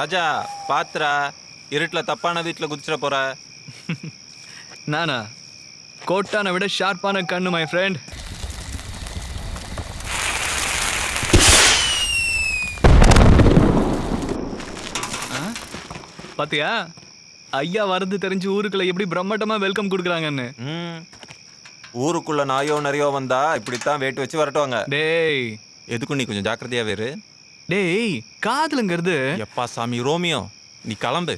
ராஜா பாத்ரா, இருட்டில் தப்பான வீட்டில் குதிச்சிட போற. நானா கோட்டானை விட ஷார்ப்பான கண்ணு மை ஃப்ரெண்ட். பாத்தியா ஐயா வரது தெரிஞ்சு ஊருக்குள்ள எப்படி பிரம்மாண்டமா வெல்கம் கொடுக்குறாங்கன்னு. ஊருக்குள்ள நாயோ நிறையோ வந்தா இப்படித்தான் வேட்டு வச்சு வரட்டுவாங்க. டேய் எதுக்கும் நீ கொஞ்சம் ஜாக்கிரதையா வேறு. டேய் காதலுங்கிறது எப்பா சாமி ரோமியோ, நீ கிளம்பு.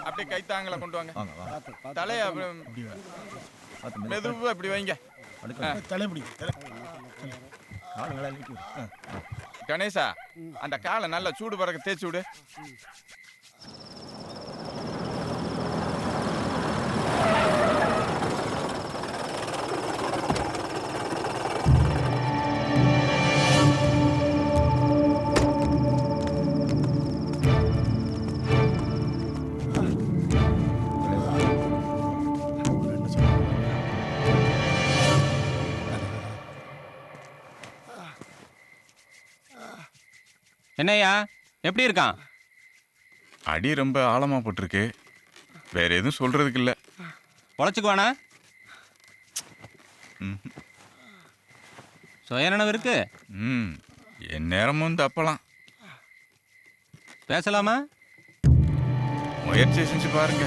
அப்படியே கைத்தாங்களை கொண்டு வாங்க. தலைய மெதுவா இப்படி வைங்க. கணேசா, அந்த காலை நல்லா சூடு பறக்க தேய்ச்சி விடு. என்னையா எப்படி இருக்கான்? அடி ரொம்ப ஆழமா போட்டிருக்கு. வேற எதுவும் சொல்றதுக்கு இல்ல. பொழைச்சுக்குவானா? சுயநனவு இருக்கு. என் நேரமும் தப்பலாம். பேசலாமா? முயற்சி செஞ்சு பாருங்க.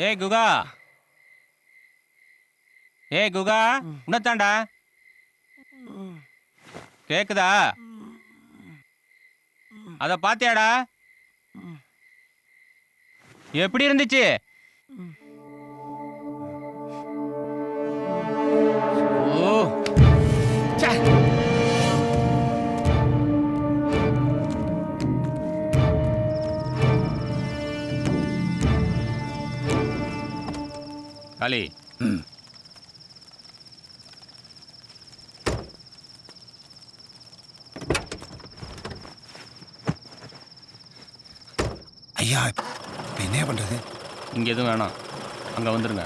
ஏய் குகா, ஏய் குகா, உன்னத்தாண்டா கேக்குதா? அத பாத்தியாடா? எப்படி இருந்துச்சு? ஓ ச்சே. காளி, ஐயா இப்போ என்ன பண்ணுறது? இங்கே எதுவும் வேணாம், அங்கே வந்துருங்க.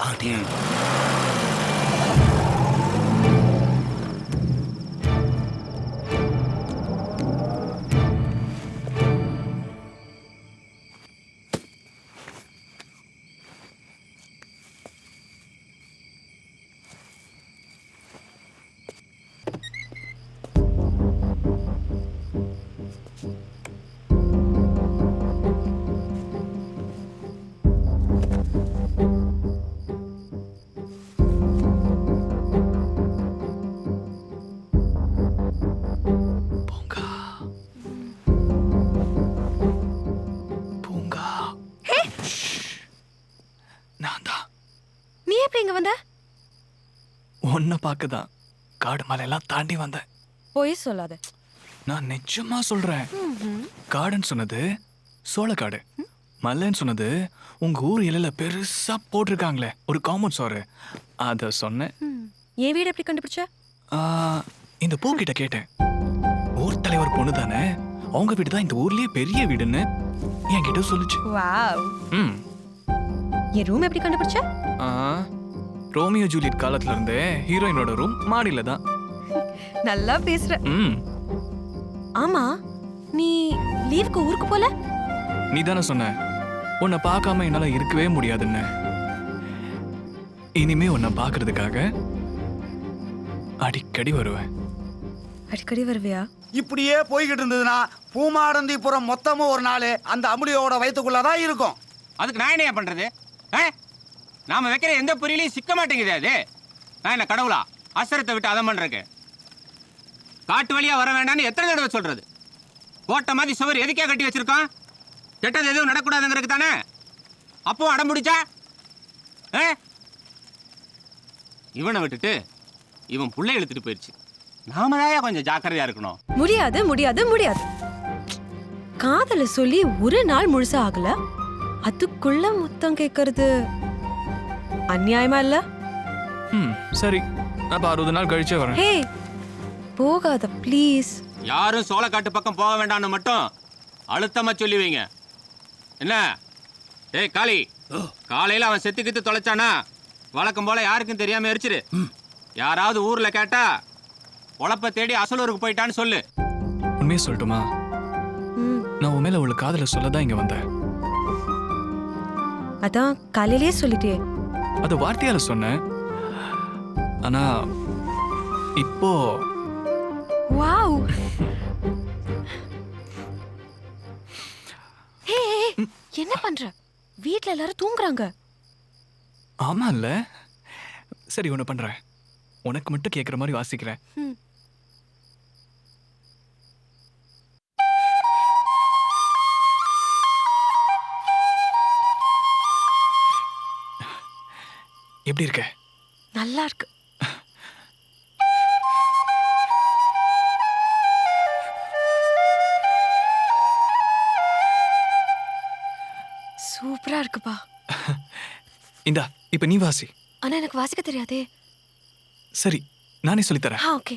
உன்னை பார்க்கதான் காடு மலையெல்லாம் தாண்டி வந்தேன். போய் சொல்லாத. நான் நிஜமா சொல்றேன். காடுன்னு சொன்னது சோளக்காடு, மலைன்னு சொன்னது உங்க ஊர் இலையில பெருசா போட்டிருக்காங்களே ஒரு காம்பவுண்ட் சோறு, அத சொன்னேன். என் வீடு எப்படி கண்டுபிடிச்ச? இந்த பூ கிட்ட கேட்டேன். ஊர் தலைவர் பொண்ணு தானே, அவங்க வீடு தான் இந்த ஊர்லயே பெரிய வீடுன்னு என்கிட்ட சொல்லுச்சு. வாவ். என் ரூம் எப்படி கண்டுபிடிச்ச? ரோமியோ ஜூலியட் காலத்துல இருந்தே ஹீரோயினோட ரூம் மாடியில தான். நல்லா பேசுற. ஆமா, நீ லீவுக்கு ஊருக்கு போல? நீ தானே சொன்ன உன்னை பார்க்காம என்னால இருக்கவே முடியாதுன்னு. இனிமே உன்னை பார்க்கறதுக்காக அடிக்கடி வருவேன். அடிக்கடி வருவியா? இப்படியே போய்கிட்டு இருந்ததுன்னா பூமாடந்திபுரம் மொத்தமும் ஒரு நாள் அந்த அமுலியோட வயிற்றுக்குள்ளதான் இருக்கும். அதுக்கு நான் என்னையா பண்றது? நாம வைக்கிற எந்த பொரியலையும் சிக்க மாட்டேங்குது அது. நான் என்ன கடவுளா அசரத்தை விட்டு அதம் பண்றேன்? காட்டு வழியா வர வேண்டாம்னு எத்தனை தடவை சொல்றது? கோட்டை மாதிரி சுவர் எதுக்கே கட்டி வச்சிருக்கோம்? கெட்டது எதுவும் நடக்கூடாதுங்கிறதுக்கு தானே. அப்போ அடம் முடிச்சா இவனை விட்டுட்டு இவன் புள்ளை இழுத்துட்டு போயிடுச்சு. நாம தான் கொஞ்சம் ஜாக்கிரதையா இருக்கணும். முடியாது முடியாது முடியாது. காதல சொல்லி ஒரு நாள் முழுசா ஆகல, அதுக்குள்ள முத்தம் கேட்கறது அநியாயமா இல்ல? சரி, அப்ப 60 நாள் கழிச்சே வரேன். ஹே போகாத ப்ளீஸ். யாரும் சோளக்காட்டு பக்கம் போக வேண்டாம்னு மட்டும் அழுத்தமா சொல்லி வைங்க. என்ன ஏய் காளி, காலையில அவன் செத்துக்கிட்டு தொலைச்சானா வழக்கம் போல யாருக்கும் தெரியாம எரிச்சிரு. யாராவது ஊர்ல கேட்டா உழப்ப தேடி அசலூருக்கு போயிட்டான்னு சொல்லு. உண்மையை சொல்லட்டுமா? நான் உன் மேல உள்ள காதல சொல்லதான் இங்க வந்தேன். அதான் காலையிலேயே சொல்லிட்டே. அது வார்த்தையால சொன்னேன். ஆனா இப்போ வாவ். ஹே என்ன பண்ற? வீட்ல எல்லாரும் தூங்குறாங்க. ஆமா இல்ல? சரி ஒண்ணு பண்றேன், உனக்கு மட்டும் கேக்குற மாதிரி வாசிக்கிறேன். எப்படி இருக்க? நல்லா இருக்கு. சூப்பரா இருக்குப்பா. இந்தா இப்ப நீ வாசி. ஆனா எனக்கு வாசிக்க தெரியாதே. சரி நானே சொல்லித்தரேன். ஓகே.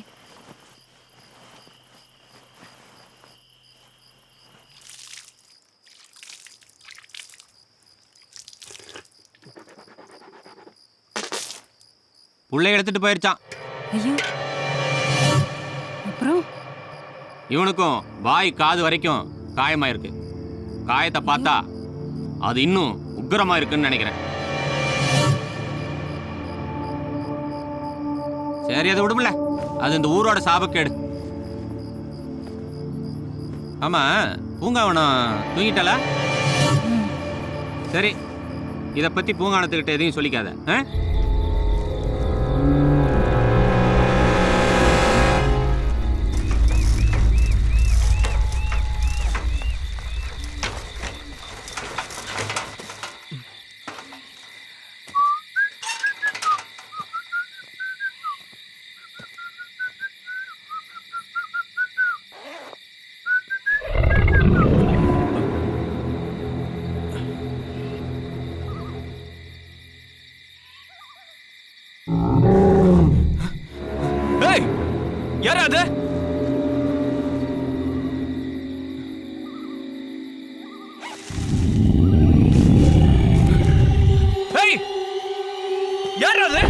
புள்ளை எடுத்துட்டு போயிருச்சான். ஐயோ அப்புறம் இவனுக்கும் வாய் காது வரைக்கும் காயமாயிருக்கு. காயத்தை பார்த்தா அது இன்னும் உக்கிரமா இருக்குன்னு நினைக்கிறேன். சரி அதை விடுமில்ல, அது இந்த ஊரோட சாபக்கேடு. ஆமா பூங்காவனம் தூங்கிட்டால? சரி இதை பத்தி பூங்காவனத்துக்கிட்ட எதையும் சொல்லிக்காத. யாரா அது? யாரா அது?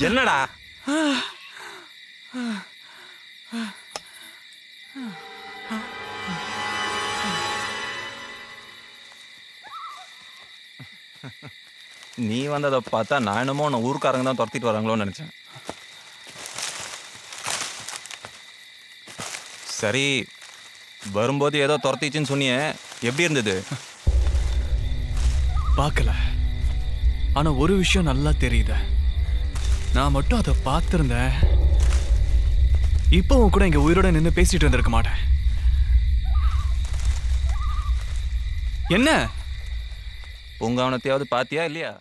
என்னடா? நீ வந்ததை பார்த்தா நான் என்னமோ உன்னை ஊருக்காரங்க தான் துரத்திட்டு வராங்களோன்னு நினைச்சேன். சரி வரும்போது ஏதோ துரத்திச்சுன்னு சொன்னியே, எப்படி இருந்தது? பார்க்கல, ஆனா ஒரு விஷயம் நல்லா தெரியுது. நான் மட்டும் அதை பார்த்திருந்தேன், இப்பவும் கூட இங்க உயிரோட நின்று பேசிட்டு இருந்திருக்க மாட்டேன். என்ன பூங்காவனத்தையாவது பாத்தியா இல்லையா?